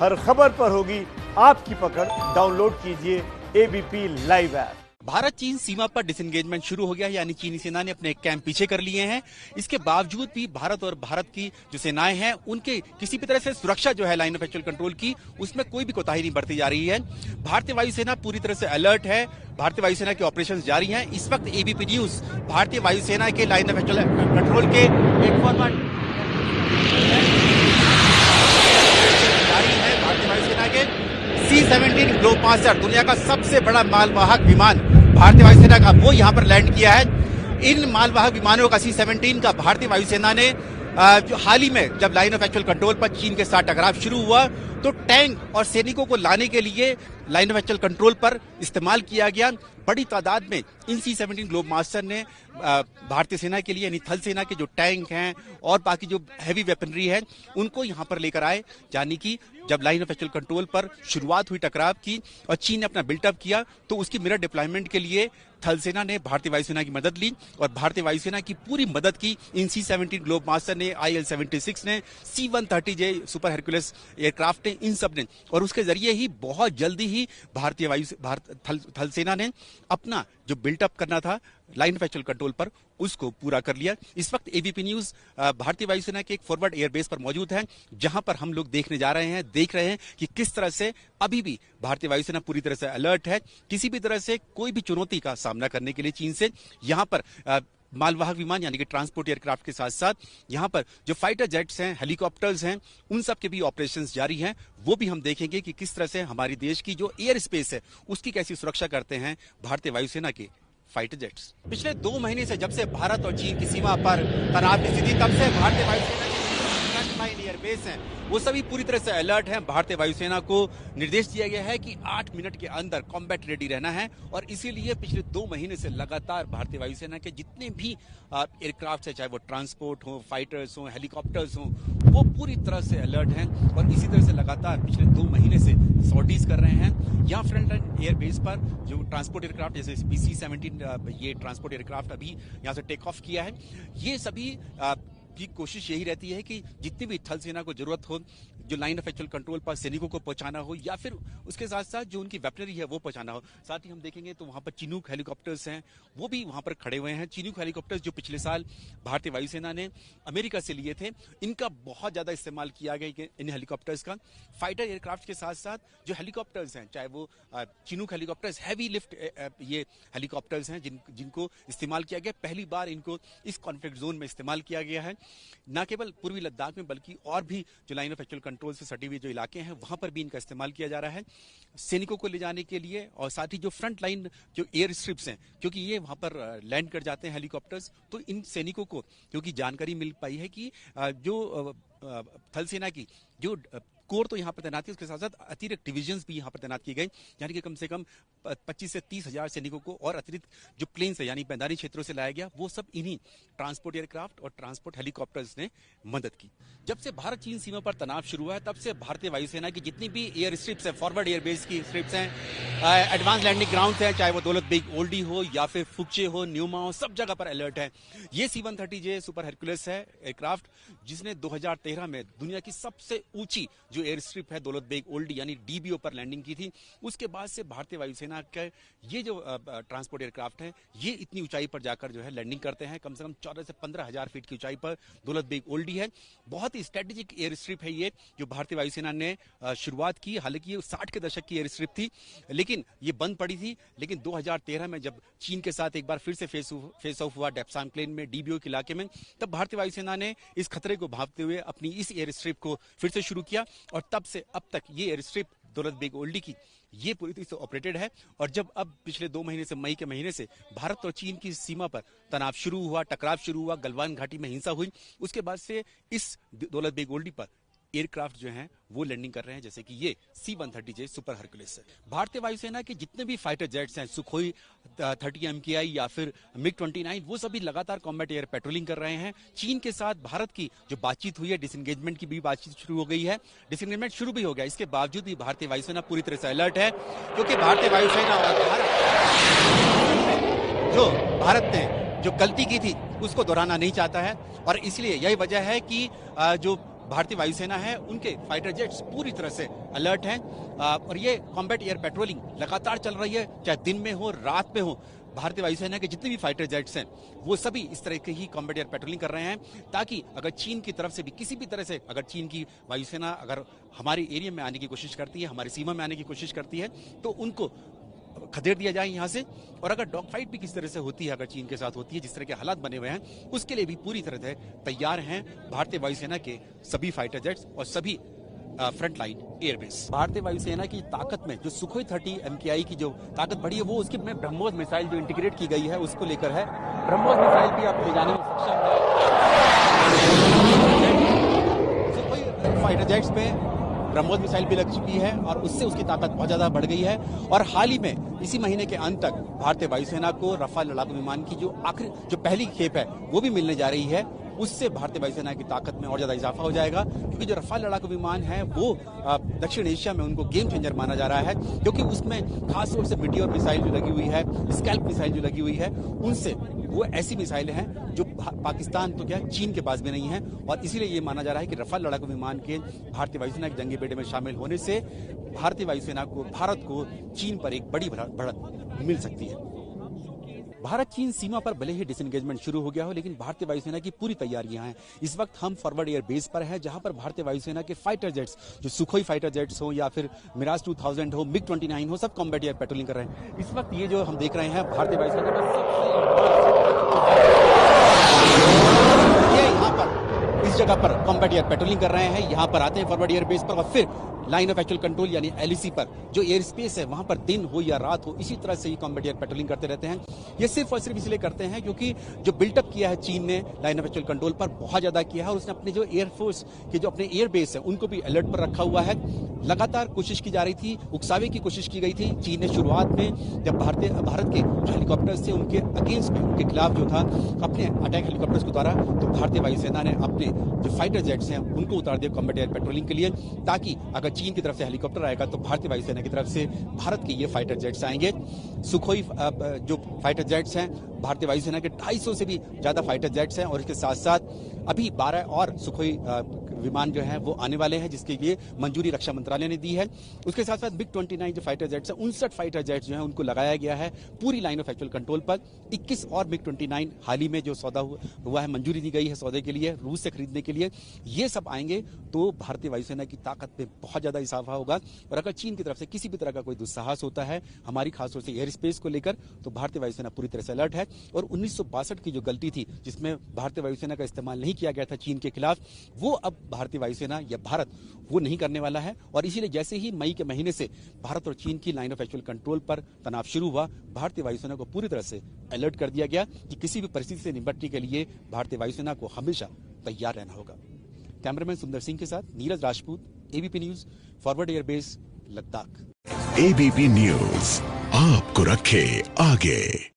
हर खबर पर होगी आपकी पकड़। डाउनलोड कीजिए एबीपी लाइव ऐप। भारत चीन सीमा पर डिसएंगेजमेंट शुरू हो गया, यानी चीनी सेना ने अपने कैंप पीछे कर लिए हैं। इसके बावजूद भी भारत और भारत की जो सेनाएं हैं उनके किसी भी तरह से सुरक्षा जो है लाइन ऑफ एक्चुअल कंट्रोल की, उसमें कोई भी कोताही नहीं बरती जा रही है। भारतीय वायुसेना पूरी तरह से अलर्ट है। भारतीय वायुसेना के ऑपरेशन जारी हैं। इस वक्त एबीपी न्यूज भारतीय वायुसेना के लाइन ऑफ एक्चुअल कंट्रोल के एक फॉर्मेट जारी है। भारतीय वायुसेना के C-17 ग्लोबमास्टर, दुनिया का सबसे बड़ा मालवाहक विमान भारतीय वायुसेना का, वो यहां पर लैंड किया है। इन मालवाहक विमानों का C-17 का भारतीय वायुसेना ने जो हाल ही में जब लाइन ऑफ एक्चुअल कंट्रोल पर चीन के साथ टकराव शुरू हुआ तो टैंक और सैनिकों को लाने के लिए लाइन ऑफ एक्चुअल कंट्रोल पर इस्तेमाल किया गया। बड़ी तादाद में इन C-17 ग्लोबमास्टर ने भारतीय सेना के लिए यानी थल सेना के जो टैंक हैं और बाकी जो हैवी वेपनरी है उनको यहां पर लेकर आए, यानी कि जब लाइन ऑफ एक्चुअल कंट्रोल पर शुरुआत हुई टकराव की और चीन ने अपना बिल्टअप किया तो उसकी मिरर डिप्लॉयमेंट के लिए थल सेना ने भारतीय वायुसेना की मदद ली और भारतीय वायुसेना की पूरी मदद की इन C-17 ग्लोबमास्टर ने, IL-76 ने, C-130J सुपर हरक्यूलिस एयरक्राफ्ट ने, इन सब ने, और उसके जरिए ही बहुत जल्दी ही भारतीय थल सेना ने अपना जो बिल्टअप करना था लाइन ऑफ एक्चुअल कंट्रोल पर उसको पूरा कर लिया। इस वक्त एबीपी न्यूज भारतीय वायुसेना के एक फॉरवर्ड एयरबेस पर मौजूद है, जहां पर हम लोग देखने जा रहे हैं, देख रहे हैं कि किस तरह से अभी भी भारतीय वायुसेना पूरी तरह से अलर्ट है। किसी भी तरह से कोई भी चुनौती का सामना करने के लिए चीन से यहां पर मालवाहक विमान यानी कि ट्रांसपोर्ट एयरक्राफ्ट के साथ साथ यहां पर जो फाइटर जेट्स हैं, हेलीकॉप्टर्स हैं, उन सब के भी ऑपरेशंस जारी हैं। वो भी हम देखेंगे कि किस तरह से हमारी देश की जो एयर स्पेस है उसकी कैसी सुरक्षा करते हैं भारतीय वायुसेना के फाइटर जेट्स। पिछले 2 महीने से जब से भारत और चीन की सीमा पर तनाव की स्थिति, तब से भारतीय वायुसेना के फ्रंट लाइन एयरबेस हैं वो सभी पूरी तरह से अलर्ट हैं। भारतीय वायुसेना को निर्देश दिया गया है कि 8 मिनट के अंदर कॉम्बैट रेडी रहना है और इसीलिए पिछले 2 महीने से लगातार भारतीय वायुसेना के जितने भी एयरक्राफ्ट है, चाहे वो ट्रांसपोर्ट हो, फाइटर्स हो, हेलीकॉप्टर्स हो, वो पूरी तरह से अलर्ट हैं और इसी तरह से लगातार पिछले 2 महीने से सॉर्टीज कर रहे हैं। यहाँ फ्रंट लाइन एयरबेस पर जो ट्रांसपोर्ट एयरक्राफ्ट जैसे C-17 ये ट्रांसपोर्ट एयरक्राफ्ट अभी यहाँ से टेक ऑफ किया है, ये सभी की कोशिश यही रहती है कि जितनी भी थल सेना को जरूरत हो, जो लाइन ऑफ एक्चुअल कंट्रोल पर सैनिकों को पहुंचाना हो या फिर उसके साथ साथ जो उनकी वेपनरी है वो पहुंचाना हो। साथ ही हम देखेंगे तो वहां पर चिनूक हेलीकॉप्टर्स हैं, वो भी वहां पर खड़े हुए हैं। चिनूक हेलीकॉप्टर्स जो पिछले साल भारतीय वायुसेना ने अमेरिका से लिए थे, इनका बहुत ज्यादा इस्तेमाल किया गया इन हेलीकॉप्टर्स का। फाइटर एयरक्राफ्ट के साथ साथ जो हेलीकॉप्टर्स हैं, चाहे वो चिनूक हेलीकॉप्टर्स, हैवी लिफ्ट ये हेलीकॉप्टर्स हैं जिनको इस्तेमाल किया गया। पहली बार इनको इस कॉन्फ्लिक्ट जोन में इस्तेमाल किया गया है, न केवल पूर्वी लद्दाख में बल्कि और भी जो लाइन ऑफ एक्चुअल कंट्रोल से सटे हुए जो इलाके हैं वहां पर भी इनका इस्तेमाल किया जा रहा है सैनिकों को ले जाने के लिए। और साथ ही जो फ्रंट लाइन जो एयर स्ट्रिप्स हैं, क्योंकि ये वहां पर लैंड कर जाते हैं हेलीकॉप्टर्स, तो इन सैनिकों को क्योंकि जानकारी मिल पाई है कि जो थल सेना की जो कोर तो यहाँ पर तैनात है, उसके साथ साथ अतिरिक्त डिविजन्स भी यहाँ पर तैनात की गई, यानी कि कम से कम 25 से 30 हजार सैनिकों को और अतिरिक्त जो प्लेन्स है यानी मैदानी क्षेत्रों से लाया गया, वो सब इन्हीं ट्रांसपोर्ट एयरक्राफ्ट और ट्रांसपोर्ट हेलीकॉप्टर्स ने मदद की। जब से भारत चीन सीमा पर तनाव शुरू हुआ है तब से भारतीय वायुसेना की जितनी भी एयर स्ट्रिप्स है, फॉरवर्ड एयरबेस की स्ट्रिप्स हैं, एडवांस लैंडिंग ग्राउंड हैं, चाहे वो दौलत बेग ओल्डी हो या फिर फुक्चे हो, न्यूमा हो, सब जगह पर अलर्ट है। ये C-130J सुपर हरक्यूलिस है एयरक्राफ्ट, जिसने 2013 में दुनिया की सबसे ऊंची जो एयर स्ट्रिप है दौलत बेग ओल्डी यानी DBO पर लैंडिंग की थी। उसके बाद से भारतीय वायुसेना के ये जो ट्रांसपोर्ट एयरक्राफ्ट है ये इतनी ऊंचाई पर जाकर जो है लैंडिंग करते हैं। कम से कम 14 से 15 हजार फीट की ऊंचाई पर दौलत बेग ओल्डी है। बहुत ही स्ट्रेटेजिक एयर स्ट्रिप है ये, जो भारतीय वायुसेना ने शुरुआत की। हालांकि ये 60 के दशक की एयर स्ट्रिप थी, लेकिन ये बंद पड़ी थी। लेकिन 2013 में जब चीन के साथ एक बार फिर से फेस ऑफ हुआ डेप्सांग प्लेन में, DBO के इलाके में, तब भारतीय वायुसेना ने इस खतरे को भांपते हुए अपनी इस एयर स्ट्रिप को फिर से शुरू किया और तब से अब तक ये एयर स्ट्रिप दौलत बेग ओल्डी की ये पूरी तरह से ऑपरेटेड है। और जब अब पिछले 2 महीने से, मई के महीने से भारत और चीन की सीमा पर तनाव शुरू हुआ, टकराव शुरू हुआ, गलवान घाटी में हिंसा हुई, उसके बाद से इस दौलत बेग ओल्डी पर एयरक्राफ्ट जो हैं वो लैंडिंग कर रहे हैं, जैसे कि ये C-130J सुपर हरक्यूलिस है। भारतीय वायुसेना के जितने भी फाइटर जेट्स हैं, सुखोई 30 MKI या फिर MiG-29, वो सभी लगातार कॉम्बैट एयर पेट्रोलिंग कर रहे हैं। चीन के साथ भारत की जो बातचीत हुई है, डिसएंगेजमेंट की भी बातचीत शुरू हो गई है, डिसएंगेजमेंट शुरू भी हो गया। इसके बावजूद भी भारतीय वायुसेना पूरी तरह से अलर्ट है, क्योंकि भारतीय वायुसेना और भारत ने जो गलती की थी उसको दोहराना नहीं चाहता है और इसलिए यही वजह है कि जो भारतीय वायुसेना है उनके फाइटर जेट्स पूरी तरह से अलर्ट हैं और ये कॉम्बैट एयर पेट्रोलिंग लगातार चल रही है, चाहे दिन में हो रात में हो। भारतीय वायुसेना के जितने भी फाइटर जेट्स हैं वो सभी इस तरह के ही कॉम्बैट एयर पेट्रोलिंग कर रहे हैं, ताकि अगर चीन की तरफ से भी किसी भी तरह से अगर चीन की वायुसेना अगर हमारे एरिया में आने की कोशिश करती है, हमारी सीमा में आने की कोशिश करती है, तो उनको खदेड़ दिया जाए यहाँ से। और अगर डॉग फाइट भी किस तरह से होती है, अगर चीन के साथ होती है, जिस तरह के हालात बने हुए हैं, उसके लिए भी पूरी तरह से तैयार हैं भारतीय वायुसेना के सभी फाइटर जेट्स और सभी फ्रंट लाइन एयरबेस। भारतीय वायुसेना की ताकत में जो सुखोई 30 MKI की जो ताकत बढ़ी है, वो उसकी में ब्रह्मोस मिसाइल जो इंटीग्रेट की गई है उसको लेकर है। ब्रह्मोस मिसाइल भी आप ले जाने में सक्षम है। सुखोई फाइटर जेट्स में ब्रह्मोस मिसाइल भी लग चुकी है और उससे उसकी ताकत बहुत ज्यादा बढ़ गई है। और हाल ही में इसी महीने के अंत तक भारतीय वायुसेना को रफाल लड़ाकू विमान की जो पहली खेप है वो भी मिलने जा रही है। उससे भारतीय वायुसेना की ताकत में और ज्यादा इजाफा हो जाएगा, क्योंकि जो रफाल लड़ाकू विमान है वो दक्षिण एशिया में उनको गेम चेंजर माना जा रहा है, क्योंकि उसमें खास तौर से मीटियोर मिसाइल जो लगी हुई है, स्कैल्प मिसाइल जो लगी हुई है, उनसे वो ऐसी मिसाइलें हैं जो पाकिस्तान तो क्या चीन के पास भी नहीं है। और इसीलिए ये माना जा रहा है कि रफाल लड़ाकू विमान के भारतीय वायुसेना के जंगी बेड़े में शामिल होने से भारतीय वायुसेना को, भारत को चीन पर एक बड़ी बढ़त मिल सकती है। भारत चीन सीमा पर भले ही डिसएंगेजमेंट शुरू हो गया हो, लेकिन भारतीय वायुसेना की पूरी तैयारियां हैं। इस वक्त हम फॉरवर्ड एयर बेस पर हैं, जहां पर भारतीय वायुसेना के फाइटर जेट्स, जो सुखोई फाइटर जेट्स हो या फिर मिराज 2000 हो, मिग 29 हो, सब कॉम्बैट एयर पेट्रोलिंग कर रहे हैं। इस वक्त ये जो हम देख रहे हैं भारतीय वायुसेना का सबसे यहाँ पर इस जगह पर कॉम्बैट एयर पेट्रोलिंग कर रहे हैं। यहाँ पर आते हैं फॉरवर्ड एयर बेस पर और फिर लाइन ऑफ एक्चुअल कंट्रोल यानी LEC पर जो एयर स्पेस है वहां पर दिन हो या रात हो, इसी तरह से ही कॉम्बैट एयर पेट्रोलिंग करते रहते हैं। ये सिर्फ और सिर्फ इसलिए करते हैं क्योंकि जो बिल्टअप किया है चीन ने लाइन ऑफ एक्चुअल कंट्रोल पर बहुत ज्यादा किया है, और उसने अपने जो एयरफोर्स के जो अपने एयर बेस है उनको भी अलर्ट पर रखा हुआ है। लगातार कोशिश की जा रही थी, उकसावे की कोशिश की गई थी। चीन ने शुरुआत में जब भारत के जो हेलीकॉप्टर्स थे उनके अगेंस्ट में, उनके खिलाफ जो था अपने अटैक हेलीकॉप्टर्स के द्वारा, तो भारतीय वायुसेना ने अपने जो फाइटर जेट्स हैं उनको उतार दिया कॉम्बैट एयर पेट्रोलिंग के लिए, ताकि अगर चीन की तरफ से हेलीकॉप्टर आएगा तो भारतीय वायुसेना की तरफ से भारत के ये फाइटर जेट्स आएंगे। सुखोई जो फाइटर जेट्स हैं, भारतीय वायुसेना के 250 से भी ज्यादा फाइटर जेट्स हैं, और इसके साथ साथ अभी 12 और सुखोई विमान जो हैं वो आने वाले हैं, जिसके लिए मंजूरी रक्षा मंत्रालय ने दी है। उसके साथ साथ मिग 29 जो फाइटर जेट्स हैं, 59 फाइटर जेट्स जो हैं उनको लगाया गया है पूरी लाइन ऑफ एक्चुअल कंट्रोल पर। 21 और मिग 29 हाल ही में जो सौदा हुआ है, मंजूरी दी गई है सौदे के लिए, रूस से खरीदने के लिए। ये सब आएंगे तो भारतीय वायुसेना की ताकत में बहुत ज्यादा इजाफा होगा। और अगर चीन की तरफ से किसी भी तरह का कोई दुस्साहस होता है हमारी खासतौर से एयर स्पेस को लेकर, तो भारतीय वायुसेना पूरी तरह से अलर्ट है। और 1962 की जो गलती थी जिसमें भारतीय वायुसेना का इस्तेमाल नहीं किया गया था चीन के खिलाफ, वो अब भारतीय वायुसेना या भारत वो नहीं करने वाला है। और इसीलिए जैसे ही मई के महीने से भारत और चीन की लाइन ऑफ एक्चुअल कंट्रोल पर तनाव शुरू हुआ, भारतीय वायुसेना को पूरी तरह से अलर्ट कर दिया गया कि किसी भी परिस्थिति से निपटने के लिए भारतीय वायुसेना को हमेशा तैयार रहना होगा। कैमरामैन सुंदर सिंह के साथ Neeraj Rajput, ABP news, forward airbase, Ladakh. ABP news आपको रखे आगे।